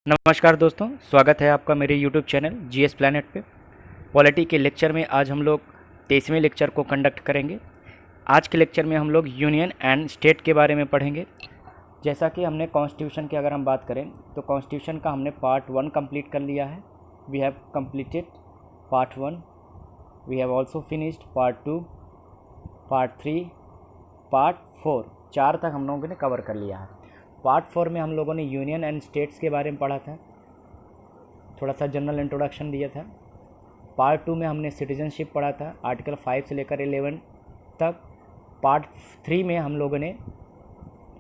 नमस्कार दोस्तों, स्वागत है आपका मेरे यूट्यूब चैनल जीएस प्लैनेट पे। पॉलिटी के लेक्चर में आज हम लोग 23वें लेक्चर को कंडक्ट करेंगे। आज के लेक्चर में हम लोग यूनियन एंड स्टेट के बारे में पढ़ेंगे। जैसा कि हमने कॉन्स्टिट्यूशन की अगर हम बात करें तो कॉन्स्टिट्यूशन का हमने पार्ट 1 कंप्लीट कर लिया है। We have completed part 1, we have also finished part 2, part 3, part 4, 4 तक हम लोगों ने कवर कर लिया है। पार्ट 4 में हम लोगों ने यूनियन एंड स्टेट्स के बारे में पढ़ा था, थोड़ा सा जनरल इंट्रोडक्शन दिया था। पार्ट 2 में हमने सिटीजनशिप पढ़ा था, आर्टिकल 5 से लेकर 11 तक। पार्ट 3 में हम लोगों ने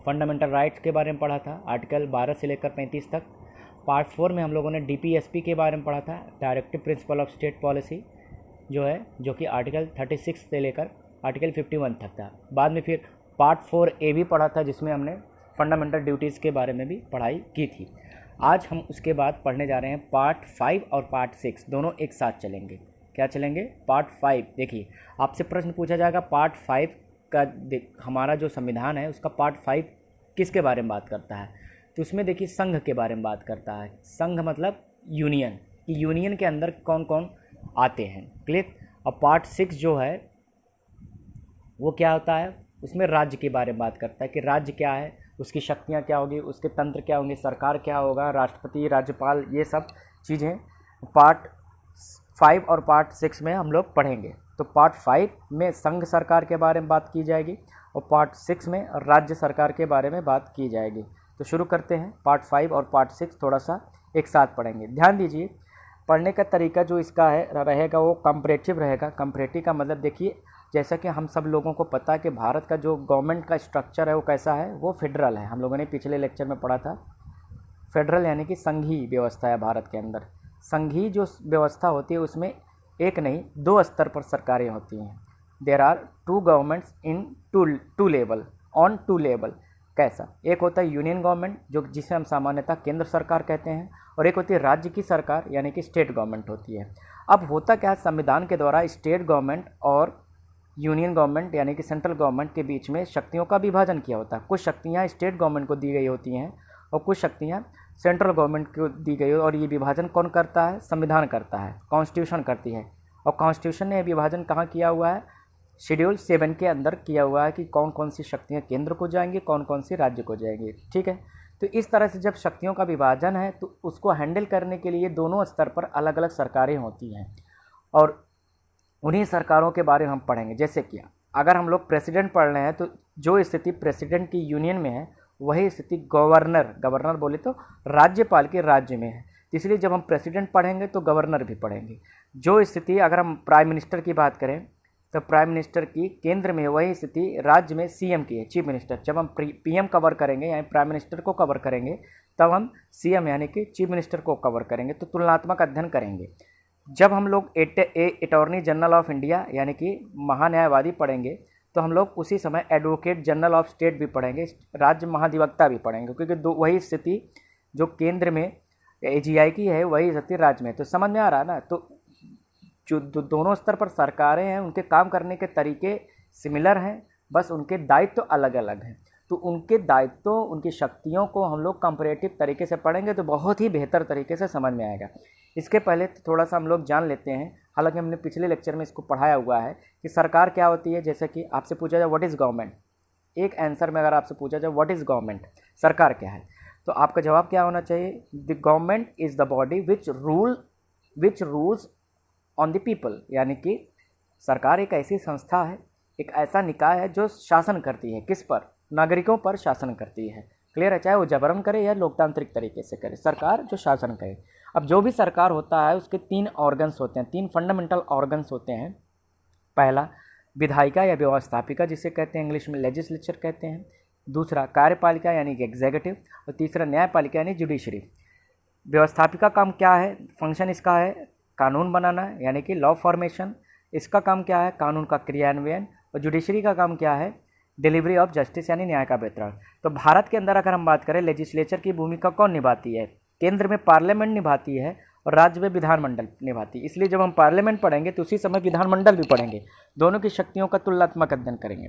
फंडामेंटल राइट्स के बारे में पढ़ा था, आर्टिकल 12 से लेकर 35 तक। पार्ट 4 में हम लोगों ने डीपीएसपी के बारे में पढ़ा था, directive principle of state policy जो कि आर्टिकल 36 से लेकर आर्टिकल 51 तक था। बाद में फिर पार्ट 4A भी पढ़ा था, जिसमें हमने फंडामेंटल ड्यूटीज़ के बारे में भी पढ़ाई की थी। आज हम उसके बाद पढ़ने जा रहे हैं पार्ट 5 और पार्ट 6, दोनों एक साथ चलेंगे। क्या चलेंगे? पार्ट 5। देखिए, आपसे प्रश्न पूछा जाएगा पार्ट 5 का हमारा जो संविधान है उसका पार्ट 5 किसके बारे में बात करता है? तो उसमें देखिए संघ के बारे में बात करता है। संघ मतलब यूनियन, कि यूनियन के अंदर कौन कौन आते हैं। क्लियर? और पार्ट 6 जो है वो क्या होता है, उसमें राज्य के बारे में बात करता है कि राज्य क्या है, उसकी शक्तियाँ क्या होगी, उसके तंत्र क्या होंगे, सरकार क्या होगा, राष्ट्रपति, राज्यपाल, ये सब चीज़ें पार्ट 5 और पार्ट 6 में हम लोग पढ़ेंगे। तो पार्ट 5 में संघ सरकार के बारे में बात की जाएगी और पार्ट 6 में राज्य सरकार के बारे में बात की जाएगी। तो शुरू करते हैं। पार्ट 5 और पार्ट 6 थोड़ा सा एक साथ पढ़ेंगे। ध्यान दीजिए, पढ़ने का तरीका जो इसका है रहेगा वो कंपैरेटिव रहेगा। कंपैरेटिव का मतलब देखिए, जैसा कि हम सब लोगों को पता है कि भारत का जो गवर्नमेंट का स्ट्रक्चर है वो कैसा है, वो फेडरल है। हम लोगों ने पिछले लेक्चर में पढ़ा था। फेडरल यानी कि संघीय व्यवस्था है भारत के अंदर। संघीय जो व्यवस्था होती है उसमें एक नहीं 2 स्तर पर सरकारें होती हैं। There are 2 governments in two level, on 2 level. कैसा? एक होता है यूनियन गवर्नमेंट, जो जिसे हम सामान्यतः केंद्र सरकार कहते हैं, और एक होती है राज्य की सरकार यानी कि स्टेट गवर्नमेंट होती है। अब होता क्या है, संविधान के द्वारा स्टेट गवर्नमेंट और यूनियन गवर्नमेंट यानी कि सेंट्रल गवर्नमेंट के बीच में शक्तियों का विभाजन किया होता है। कुछ शक्तियाँ स्टेट गवर्नमेंट को दी गई होती हैं और कुछ शक्तियाँ सेंट्रल गवर्नमेंट को दी गई हो। और ये विभाजन कौन करता है? संविधान करता है, कॉन्स्टिट्यूशन करती है। और कॉन्स्टिट्यूशन ने विभाजन कहाँ किया हुआ है? शेड्यूल 7 के अंदर किया हुआ है कि कौन कौन सी शक्तियाँ केंद्र को जाएंगी, कौन कौन सी राज्य को जाएंगी। ठीक है, तो इस तरह से जब शक्तियों का विभाजन है तो उसको हैंडल करने के लिए दोनों स्तर पर अलग अलग सरकारें होती हैं और उन्हीं सरकारों के बारे में हम पढ़ेंगे। जैसे कि अगर हम लोग प्रेसिडेंट पढ़ रहे हैं तो जो स्थिति प्रेसिडेंट की यूनियन में है वही स्थिति गवर्नर बोले तो राज्यपाल के राज्य में है। इसलिए जब हम प्रेसिडेंट पढ़ेंगे तो गवर्नर भी पढ़ेंगे। जो स्थिति अगर हम प्राइम मिनिस्टर की बात करें तो प्राइम मिनिस्टर की केंद्र में, वही स्थिति राज्य में सीएम की है, चीफ मिनिस्टर। जब हम पीएम कवर करेंगे यानी प्राइम मिनिस्टर को कवर करेंगे तब हम सीएम यानी कि चीफ मिनिस्टर को कवर करेंगे। तो तुलनात्मक अध्ययन करेंगे। जब हम लोग अटॉर्नी जनरल ऑफ इंडिया यानी कि महान्यायवादी पढ़ेंगे तो हम लोग उसी समय एडवोकेट जनरल ऑफ स्टेट भी पढ़ेंगे, राज्य महाधिवक्ता भी पढ़ेंगे, क्योंकि वही स्थिति जो केंद्र में एजीआई की है वही स्थिति राज्य में। तो समझ में आ रहा है ना? तो जो दोनों स्तर पर सरकारें हैं उनके काम करने के तरीके सिमिलर हैं, बस उनके दायित्व अलग अलग हैं। तो उनके दायित्व, उनकी शक्तियों को हम लोग कंपैरेटिव तरीके से पढ़ेंगे तो बहुत ही बेहतर तरीके से समझ में आएगा। इसके पहले तो थोड़ा सा हम लोग जान लेते हैं, हालांकि हमने पिछले लेक्चर में इसको पढ़ाया हुआ है कि सरकार क्या होती है। जैसे कि आपसे पूछा जाए व्हाट इज़ गवर्नमेंट, एक आंसर में अगर आपसे पूछा जाए व्हाट इज़ गवर्नमेंट, सरकार क्या है, तो आपका जवाब क्या होना चाहिए? The government is the body which rules on the people. यानी कि सरकार एक ऐसी संस्था है, एक ऐसा निकाय है जो शासन करती है। किस पर? नागरिकों पर शासन करती है। क्लियर है? चाहे वो जबरन करे या लोकतांत्रिक तरीके से करे, सरकार जो शासन करे। अब जो भी सरकार होता है उसके 3 ऑर्गन्स होते हैं, 3 फंडामेंटल ऑर्गन्स होते हैं। पहला विधायिका या व्यवस्थापिका, जिसे कहते हैं इंग्लिश में लेजिस्लेचर कहते हैं। दूसरा कार्यपालिका यानी कि एग्जीक्यूटिव, और तीसरा न्यायपालिका यानी जुडिशरी। व्यवस्थापिका काम क्या है? फंक्शन इसका है कानून बनाना यानी कि लॉ फॉर्मेशन। इसका काम क्या है? कानून का क्रियान्वयन। और जुडिशरी का काम क्या है? डिलीवरी ऑफ जस्टिस यानी न्याय का वितरण। तो भारत के अंदर अगर हम बात करें लेजिस्लेचर की भूमिका कौन निभाती है? केंद्र में पार्लियामेंट निभाती है और राज्य में विधानमंडल निभाती है। इसलिए जब हम पार्लियामेंट पढ़ेंगे तो उसी समय विधानमंडल भी पढ़ेंगे, दोनों की शक्तियों का तुलनात्मक अध्ययन करेंगे।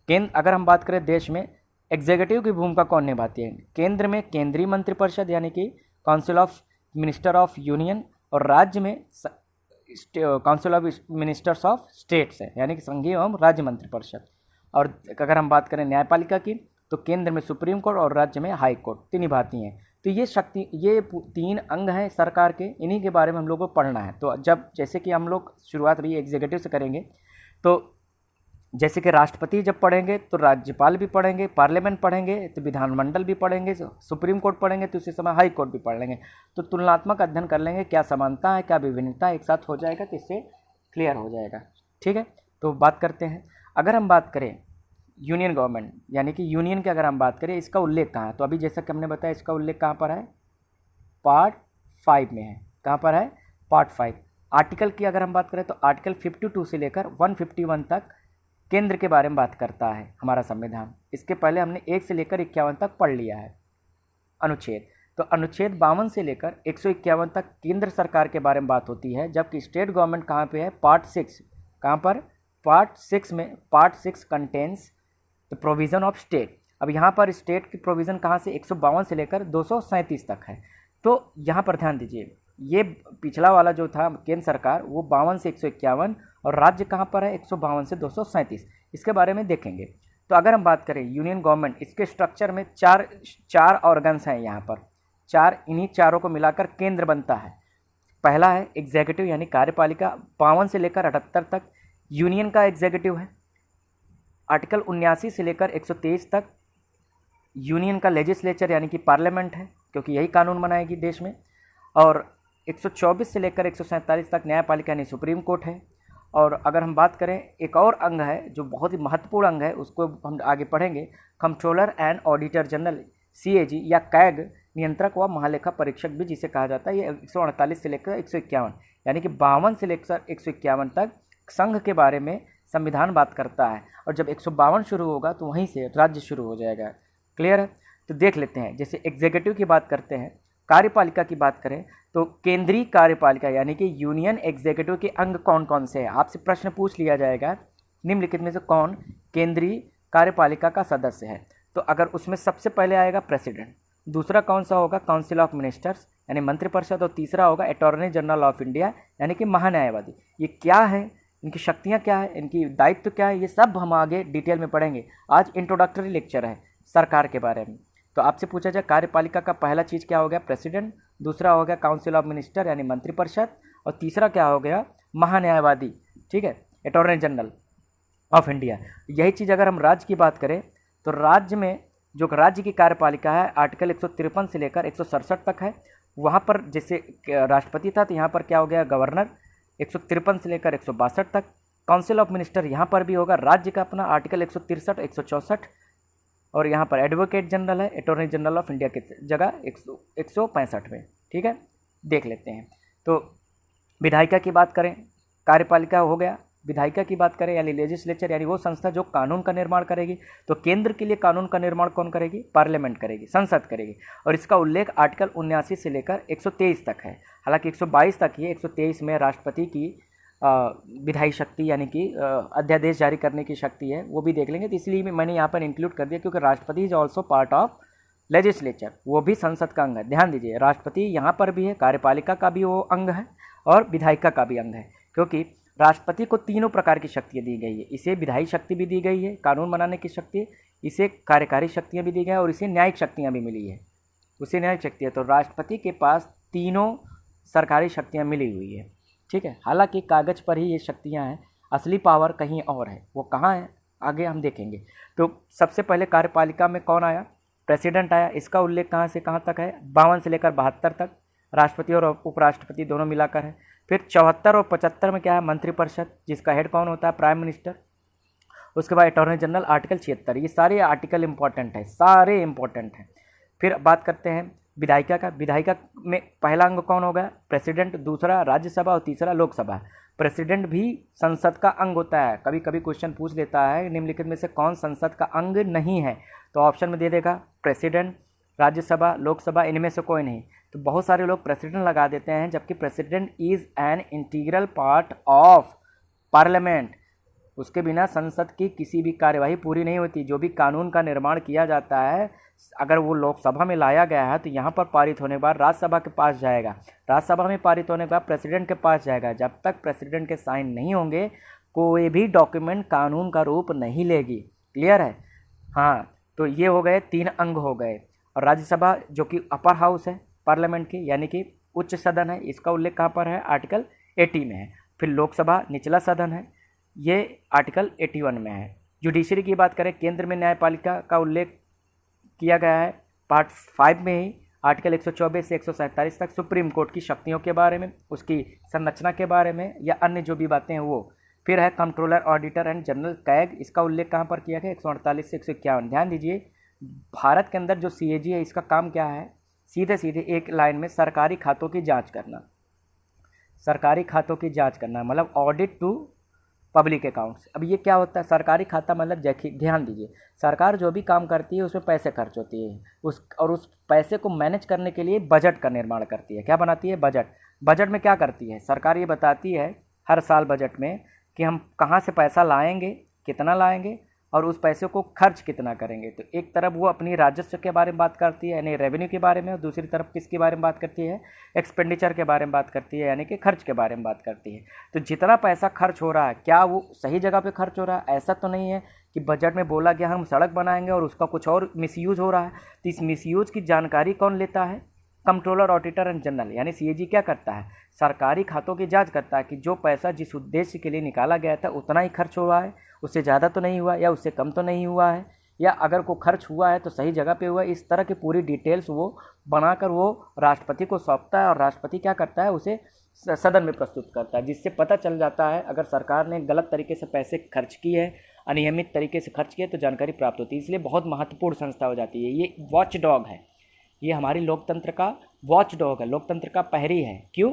केंद्र अगर हम बात करें देश में एग्जीक्यूटिव की भूमिका कौन निभाती है? केंद्र में केंद्रीय मंत्रिपरिषद यानी कि council of minister of union, और राज्य में council of ministers of states है, यानी कि संघीय एवं राज्य मंत्रिपरिषद। और अगर हम बात करें न्यायपालिका की, तो केंद्र में सुप्रीम कोर्ट और राज्य में हाई कोर्ट, तीन निभाती हैं। तो ये तीन अंग हैं सरकार के, इन्हीं के बारे में हम लोग को पढ़ना है। तो जब जैसे कि हम लोग शुरुआत रही एग्जीक्यूटिव से करेंगे, तो जैसे कि राष्ट्रपति जब पढ़ेंगे तो राज्यपाल भी पढ़ेंगे, पार्लियामेंट पढ़ेंगे तो विधानमंडल भी पढ़ेंगे, सुप्रीम कोर्ट पढ़ेंगे तो उसी समय हाई कोर्ट भी पढ़ लेंगे। तो तुलनात्मक अध्ययन कर लेंगे, क्या समानता है क्या विभिन्नता, एक साथ हो जाएगा तो इससे क्लियर हो जाएगा। ठीक है, तो बात करते हैं। अगर हम बात करें यूनियन गवर्नमेंट, यानी कि यूनियन की अगर हम बात करें, इसका उल्लेख कहाँ है, तो अभी जैसा कि हमने बताया इसका उल्लेख कहाँ पर है, पार्ट 5 में है। कहाँ पर है, पार्ट 5। आर्टिकल की अगर हम बात करें तो आर्टिकल 52 से लेकर 151 तक केंद्र के बारे में बात करता है हमारा संविधान। इसके पहले हमने 1 से लेकर 51 तक पढ़ लिया है अनुच्छेद। तो अनुच्छेद 52 से लेकर 151 तक केंद्र सरकार के बारे में बात होती है, जबकि स्टेट गवर्नमेंट कहाँ पे है, पार्ट 6। कहाँ पर, पार्ट 6 में। Part 6 contains the provision of state. अब यहाँ पर स्टेट की प्रोविज़न कहाँ से, 152 से लेकर 237 तक है। तो यहाँ पर ध्यान दीजिए, ये पिछला वाला जो था केंद्र सरकार, वो 52 से 151, और राज्य कहाँ पर है, 152 से 237। इसके बारे में देखेंगे। तो अगर हम बात करें यूनियन गवर्नमेंट, इसके स्ट्रक्चर में चार ऑर्गन्स हैं यहाँ पर, चार, इन्हीं चारों को मिलाकर केंद्र बनता है। पहला है एग्जीक्यूटिव यानी कार्यपालिका, 52 से लेकर 78 तक यूनियन का एग्जीक्यूटिव है। आर्टिकल 79 से लेकर 123 तक यूनियन का लेजिस्लेचर यानी कि पार्लियामेंट है, क्योंकि यही कानून बनाएगी देश में। और 124 से लेकर 147 तक न्यायपालिका यानी सुप्रीम कोर्ट है। और अगर हम बात करें, एक और अंग है जो बहुत ही महत्वपूर्ण अंग है, उसको हम आगे पढ़ेंगे, controller and auditor general, CAG या कैग, नियंत्रक व महालेखा परीक्षक भी जिसे कहा जाता है। ये 148 से लेकर 151, यानी कि 52 से लेकर 151 तक संघ के बारे में संविधान बात करता है। और जब 152 शुरू होगा तो वहीं से राज्य शुरू हो जाएगा। क्लियर है, तो देख लेते हैं। जैसे एग्जीक्यूटिव की बात करते हैं, कार्यपालिका की बात करें तो केंद्रीय कार्यपालिका यानी कि यूनियन एग्जीक्यूटिव के अंग कौन कौन से हैं, आपसे प्रश्न पूछ लिया जाएगा, निम्नलिखित में से कौन केंद्रीय कार्यपालिका का सदस्य है। तो अगर उसमें सबसे पहले आएगा प्रेसिडेंट, दूसरा कौन सा होगा, काउंसिल ऑफ मिनिस्टर्स यानी मंत्रिपरिषद, और तीसरा होगा अटॉर्नी जनरल ऑफ इंडिया यानी कि महान्यायवादी। ये क्या है, इनकी शक्तियाँ क्या है, इनकी दायित्व क्या है, ये सब हम आगे डिटेल में पढ़ेंगे। आज इंट्रोडक्टरी लेक्चर है सरकार के बारे में। तो आपसे पूछा जाए कार्यपालिका का पहला चीज़ क्या हो गया, प्रेसिडेंट, दूसरा हो गया काउंसिल ऑफ मिनिस्टर यानी मंत्रिपरिषद, और तीसरा क्या हो गया, महान्यायवादी, ठीक है, अटॉर्नी जनरल ऑफ इंडिया। यही चीज़ अगर हम राज्य की बात करें तो राज्य में जो राज्य की कार्यपालिका है आर्टिकल 153 से लेकर 167 तक है। वहाँ पर जैसे राष्ट्रपति था तो यहाँ पर क्या हो गया, गवर्नर, 153 से लेकर 162 तक। काउंसिल ऑफ मिनिस्टर यहाँ पर भी होगा राज्य का अपना, आर्टिकल 163 164, और यहाँ पर एडवोकेट जनरल है अटॉर्नी जनरल ऑफ इंडिया की जगह 165 में। ठीक है, देख लेते हैं। तो विधायिका की बात करें, कार्यपालिका हो गया, विधायिका की बात करें यानी लेजिस्लेचर यानी वो संस्था जो कानून का निर्माण करेगी। तो केंद्र के लिए कानून का निर्माण कौन करेगी, पार्लियामेंट करेगी, संसद करेगी। और इसका उल्लेख आर्टिकल 79 से लेकर 123 तक है। हालांकि 122 तक ही, 123 में राष्ट्रपति की विधायी शक्ति यानी कि अध्यादेश जारी करने की शक्ति है, वो भी देख लेंगे। तो इसलिए मैंने यहाँ पर इंक्लूड कर दिया क्योंकि राष्ट्रपति is also part of legislature, वो भी संसद का अंग है। ध्यान दीजिए, राष्ट्रपति यहाँ पर भी है, कार्यपालिका का भी वो अंग है और विधायिका का भी अंग है, क्योंकि राष्ट्रपति को तीनों प्रकार की शक्तियाँ दी गई है। इसे विधायी शक्ति भी दी गई है, कानून बनाने की शक्ति, इसे कार्यकारी शक्तियाँ भी दी गई है, और इसे न्यायिक शक्तियाँ भी मिली है, उसे न्यायिक शक्तियाँ। तो राष्ट्रपति के पास तीनों सरकारी शक्तियाँ मिली हुई है। ठीक है, हालांकि कागज़ पर ही ये शक्तियाँ हैं, असली पावर कहीं और है। वो कहाँ है आगे हम देखेंगे। तो सबसे पहले कार्यपालिका में कौन आया, प्रेसिडेंट आया। इसका उल्लेख कहाँ से कहाँ तक है, 52 से लेकर 72 तक, राष्ट्रपति और उपराष्ट्रपति दोनों मिलाकर है। फिर 74 और 75 में क्या है, मंत्रिपरिषद, जिसका हेड कौन होता है, प्राइम मिनिस्टर। उसके बाद अटॉर्नी जनरल, आर्टिकल 76। ये सारे आर्टिकल इंपॉर्टेंट है, सारे इंपॉर्टेंट हैं। फिर बात करते हैं विधायिका का। विधायिका में पहला अंग कौन होगा, प्रेसिडेंट, दूसरा राज्यसभा और तीसरा लोकसभा। प्रेसिडेंट भी संसद का अंग होता है। कभी कभी क्वेश्चन पूछ लेता है निम्नलिखित में से कौन संसद का अंग नहीं है, तो ऑप्शन में दे देगा प्रेसिडेंट, राज्यसभा, लोकसभा, इनमें से कोई नहीं। तो बहुत सारे लोग प्रेसिडेंट लगा देते हैं, जबकि president is an integral part of parliament. उसके बिना संसद की किसी भी कार्यवाही पूरी नहीं होती। जो भी कानून का निर्माण किया जाता है अगर वो लोकसभा में लाया गया है तो यहाँ पर पारित होने के बाद राज्यसभा के पास जाएगा, राज्यसभा में पारित होने के बाद प्रेसिडेंट के पास जाएगा। जब तक प्रेसिडेंट के साइन नहीं होंगे कोई भी डॉक्यूमेंट कानून का रूप नहीं लेगी। क्लियर है? हाँ, तो ये हो गए 3 अंग हो गए। और राज्यसभा जो कि अपर हाउस है पार्लियामेंट की, यानी कि उच्च सदन है, इसका उल्लेख कहाँ पर है? आर्टिकल 80 में है। फिर लोकसभा निचला सदन है, ये आर्टिकल 81 में है। जुडिशरी की बात करें, केंद्र में न्यायपालिका का उल्लेख किया गया है पार्ट 5 में ही, आर्टिकल 124 से 147 तक सुप्रीम कोर्ट की शक्तियों के बारे में, उसकी संरचना के बारे में या अन्य जो भी बातें हैं वो। फिर है controller, auditor and general CAG, इसका उल्लेख कहाँ पर किया गया? 148 से 151। ध्यान दीजिए, भारत के अंदर जो CAG है इसका काम क्या है? सीधे सीधे एक लाइन में सरकारी खातों की जांच करना, सरकारी खातों की जांच करना, मतलब ऑडिट टू पब्लिक अकाउंट्स। अब ये क्या होता है? सरकारी खाता मतलब ध्यान दीजिए, सरकार जो भी काम करती है उसमें पैसे खर्च होती है, उस पैसे को मैनेज करने के लिए बजट का निर्माण करती है। क्या बनाती है? बजट। बजट में क्या करती है सरकार? ये बताती है हर साल बजट में कि हम कहाँ से पैसा लाएंगे, कितना लाएंगे और उस पैसे को खर्च कितना करेंगे। तो एक तरफ वो अपनी राजस्व के बारे में बात करती है यानी रेवेन्यू के बारे में, और दूसरी तरफ किसके बारे में बात करती है? एक्सपेंडिचर के बारे में बात करती है, यानी कि खर्च के बारे में बात करती है। तो जितना पैसा खर्च हो रहा है क्या वो सही जगह पे खर्च हो रहा है? ऐसा तो नहीं है कि बजट में बोला गया हम सड़क बनाएंगे और उसका कुछ और मिसयूज हो रहा है। तो इस मिसयूज की जानकारी कौन लेता है? कंट्रोलर, ऑडिटर एंड जनरल यानी CAG क्या करता है? सरकारी खातों की जांच करता है कि जो पैसा जिस उद्देश्य के लिए निकाला गया था उतना ही खर्च हुआ है, उससे ज़्यादा तो नहीं हुआ या उससे कम तो नहीं हुआ है, या अगर को खर्च हुआ है तो सही जगह पे हुआ है। इस तरह की पूरी डिटेल्स वो बनाकर वो राष्ट्रपति को सौंपता है और राष्ट्रपति क्या करता है? उसे सदन में प्रस्तुत करता है, जिससे पता चल जाता है अगर सरकार ने गलत तरीके से पैसे खर्च किए हैं, अनियमित तरीके से खर्च किए तो जानकारी प्राप्त होती है। इसलिए बहुत महत्वपूर्ण संस्था हो जाती है। ये वॉच डॉग है, ये हमारी लोकतंत्र का वॉच डॉग है, लोकतंत्र का प्रहरी है। क्यों?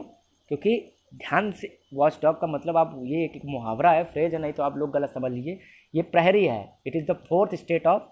क्योंकि ध्यान से, वॉच डॉग का मतलब आप ये एक मुहावरा है, फ्रेज है, नहीं तो आप लोग गलत समझ लीजिए। ये प्रहरी है, it is the 4th state of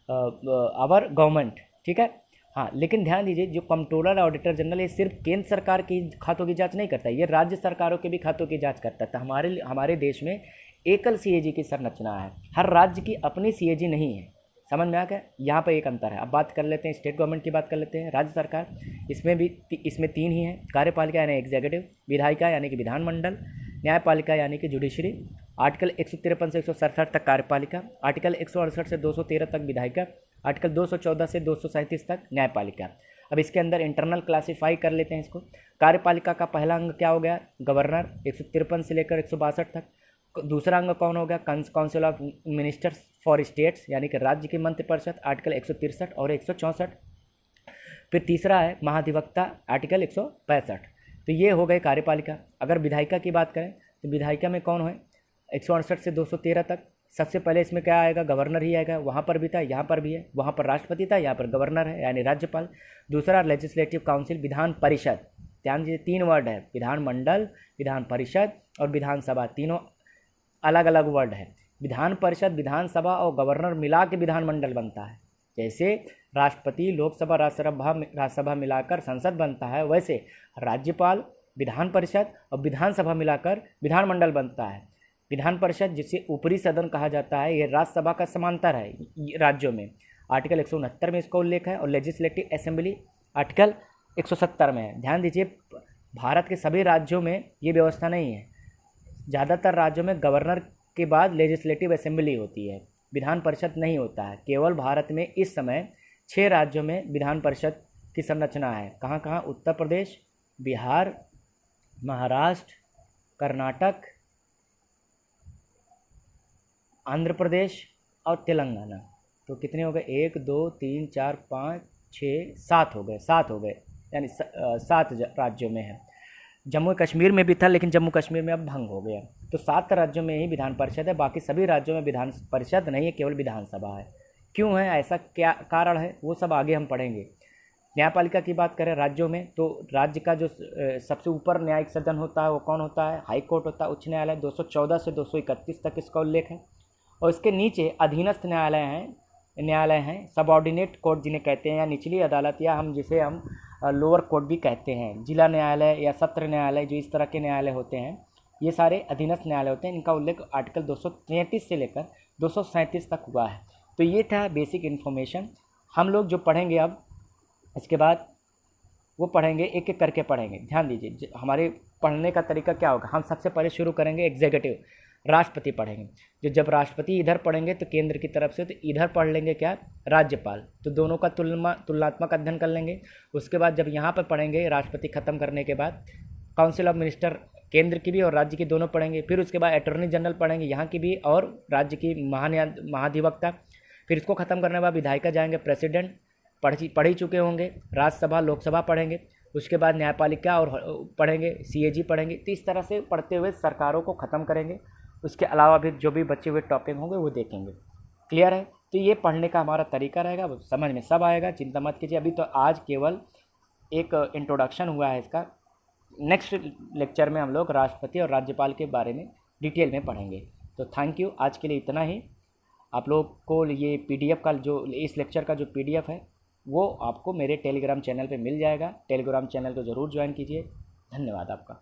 our government. ठीक है? हाँ, लेकिन ध्यान दीजिए जो कंट्रोलर ऑडिटर जनरल ये सिर्फ केंद्र सरकार की खातों की जांच नहीं करता, ये राज्य सरकारों के भी खातों की जांच करता है। तो हमारे देश में एकल CAG की संरचना है, हर राज्य की अपनी CAG नहीं है। समझ में आ गया? यहाँ पर एक अंतर है। अब बात कर लेते हैं स्टेट गवर्नमेंट की, बात कर लेते हैं राज्य सरकार। इसमें 3 ही हैं, कार्यपालिका यानी एग्जीक्यूटिव, विधायिका यानी कि विधानमंडल, न्यायपालिका यानी कि जुडिशरी। आर्टिकल 153 से 167 तक कार्यपालिका, आर्टिकल 168 से 213 तक विधायिका, आर्टिकल 214 से 237 तक न्यायपालिका। अब इसके अंदर इंटरनल क्लासीफाई कर लेते हैं इसको। कार्यपालिका का पहला अंग क्या हो गया? गवर्नर, 153 से लेकर 162 तक। दूसरा अंग कौन हो गया? Council of ministers for states यानी कि राज्य की मंत्रिपरिषद, आर्टिकल 163 और 164। फिर तीसरा है महाधिवक्ता, आर्टिकल 165। तो ये हो गए कार्यपालिका। अगर विधायिका की बात करें तो विधायिका में कौन है? 168 से 213 तक। सबसे पहले इसमें क्या आएगा? गवर्नर ही आएगा, वहाँ पर भी था, यहाँ पर भी है। वहाँ पर राष्ट्रपति था, यहाँ पर गवर्नर है यानी राज्यपाल। दूसरा लेजिस्लेटिव काउंसिल, विधान परिषद। ध्यान दीजिए 3 वर्ड है, विधानमंडल, विधान परिषद और विधानसभा, तीनों अलग अलग वर्ड है। विधान परिषद, विधानसभा और गवर्नर मिला के विधानमंडल बनता है। जैसे राष्ट्रपति, लोकसभा, राज्यसभा मिलाकर संसद बनता है, वैसे राज्यपाल, विधान परिषद और विधानसभा मिलाकर विधानमंडल बनता है। विधान परिषद जिसे ऊपरी सदन कहा जाता है, ये राज्यसभा का समांतर है राज्यों में, आर्टिकल 169 में इसका उल्लेख है। और लेजिस्लेटिव असेंबली आर्टिकल 170 में है। ध्यान दीजिए भारत के सभी राज्यों में ये व्यवस्था नहीं है। ज़्यादातर राज्यों में गवर्नर के बाद लेजिस्लेटिव असेंबली होती है, विधान परिषद नहीं होता है। केवल भारत में इस समय 6 राज्यों में विधान परिषद की संरचना है। कहाँ कहाँ? उत्तर प्रदेश, बिहार, महाराष्ट्र, कर्नाटक, आंध्र प्रदेश और तेलंगाना। तो कितने हो गए? 1 2 3 4 5 6 7 हो गए, 7 हो गए, यानी 7 राज्यों में है। जम्मू कश्मीर में भी था लेकिन जम्मू कश्मीर में अब भंग हो गया। तो 7 राज्यों में ही विधान परिषद है, बाकी सभी राज्यों में विधान परिषद नहीं है, केवल विधानसभा है। क्यों है ऐसा, क्या कारण है, वो सब आगे हम पढ़ेंगे। न्यायपालिका की बात करें राज्यों में, तो राज्य का जो सबसे ऊपर न्यायिक सदन होता है वो कौन होता है? हाई कोर्ट होता है, उच्च न्यायालय। 214 से 231 तक इसका उल्लेख है। और इसके नीचे अधीनस्थ न्यायालय हैं, सबऑर्डिनेट कोर्ट जिन्हें कहते हैं, या निचली अदालत, या जिसे हम लोअर कोर्ट भी कहते हैं। जिला न्यायालय या सत्र न्यायालय, जो इस तरह के न्यायालय होते हैं, ये सारे अधीनस्थ न्यायालय होते हैं। इनका उल्लेख आर्टिकल 233 से लेकर 237 तक हुआ है। तो ये था बेसिक इन्फॉर्मेशन। हम लोग जो पढ़ेंगे अब इसके बाद वो पढ़ेंगे, एक एक करके पढ़ेंगे। ध्यान दीजिए हमारे पढ़ने का तरीका क्या होगा। हम सबसे पहले शुरू करेंगे एग्जीक्यूटिव, राष्ट्रपति पढ़ेंगे। जब राष्ट्रपति इधर पढ़ेंगे तो केंद्र की तरफ से, तो इधर पढ़ लेंगे क्या, राज्यपाल। तो दोनों का तुलनात्मक अध्ययन कर लेंगे। उसके बाद जब यहाँ पर पढ़ेंगे राष्ट्रपति ख़त्म करने के बाद काउंसिल ऑफ मिनिस्टर, केंद्र की भी और राज्य की दोनों पढ़ेंगे। फिर उसके बाद अटॉर्नी जनरल पढ़ेंगे, यहाँ की भी और राज्य की महाधिवक्ता। फिर इसको ख़त्म करने के बाद विधायिका जाएंगे, प्रेसिडेंट पढ़ ही चुके होंगे। राज्यसभा, लोकसभा पढ़ेंगे। उसके बाद न्यायपालिका और पढ़ेंगे, सीएजी पढ़ेंगे। तो इस तरह से पढ़ते हुए सरकारों को ख़त्म करेंगे। उसके अलावा भी जो भी बचे हुए टॉपिक होंगे वो देखेंगे। क्लियर है? तो ये पढ़ने का हमारा तरीका रहेगा, समझ में सब आएगा, चिंता मत कीजिए। अभी तो आज केवल एक इंट्रोडक्शन हुआ है इसका। नेक्स्ट लेक्चर में हम लोग राष्ट्रपति और राज्यपाल के बारे में डिटेल में पढ़ेंगे। तो थैंक यू, आज के लिए इतना ही। आप लोग को ये पीडीएफ का जो इस लेक्चर का जो पीडीएफ है वो आपको मेरे टेलीग्राम चैनल पे मिल जाएगा। टेलीग्राम चैनल को ज़रूर ज्वाइन कीजिए। धन्यवाद आपका।